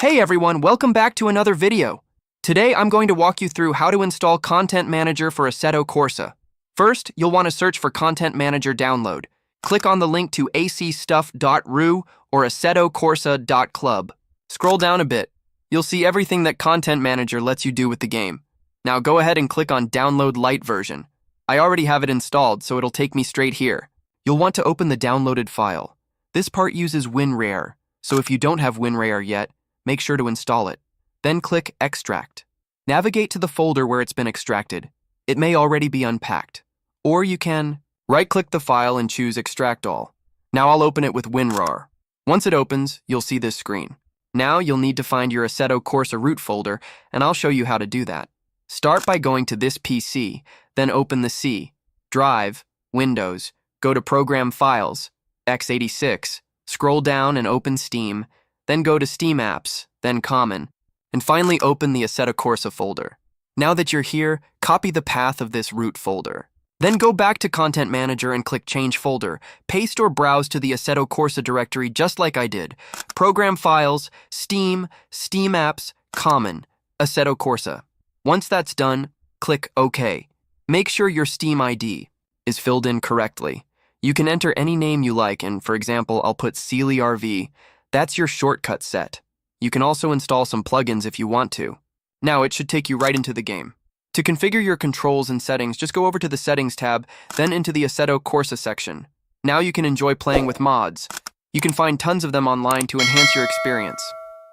Hey everyone, welcome back to another video. Today I'm going to walk you through how to install Content Manager for Assetto Corsa. First, you'll want to search for Content Manager download. Click on the link to acstuff.ru or assettocorsa.club. Scroll down a bit. You'll see everything that Content Manager lets you do with the game. Now go ahead and click on Download Lite version. I already have it installed, so it'll take me straight here. You'll want to open the downloaded file. This part uses WinRAR, so if you don't have WinRAR yet, make sure to install it. Then click Extract. Navigate to the folder where it's been extracted. It may already be unpacked. Or you can right-click the file and choose Extract All. Now I'll open it with WinRAR. Once it opens, you'll see this screen. Now you'll need to find your Assetto Corsa root folder, and I'll show you how to do that. Start by going to this PC, then open the C, Drive, Windows, go to Program Files, x86, scroll down and open Steam, then go to Steam Apps, then Common, and finally open the Assetto Corsa folder. Now that you're here, copy the path of this root folder. Then go back to Content Manager and click Change Folder. Paste or browse to the Assetto Corsa directory just like I did. Program Files, Steam, Steam Apps, Common, Assetto Corsa. Once that's done, click OK. Make sure your Steam ID is filled in correctly. You can enter any name you like, and for example, I'll put SealyRV. That's your shortcut set. You can also install some plugins if you want to. Now it should take you right into the game. To configure your controls and settings, just go over to the Settings tab, then into the Assetto Corsa section. Now you can enjoy playing with mods. You can find tons of them online to enhance your experience.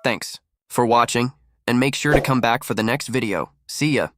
Thanks for watching, and make sure to come back for the next video. See ya!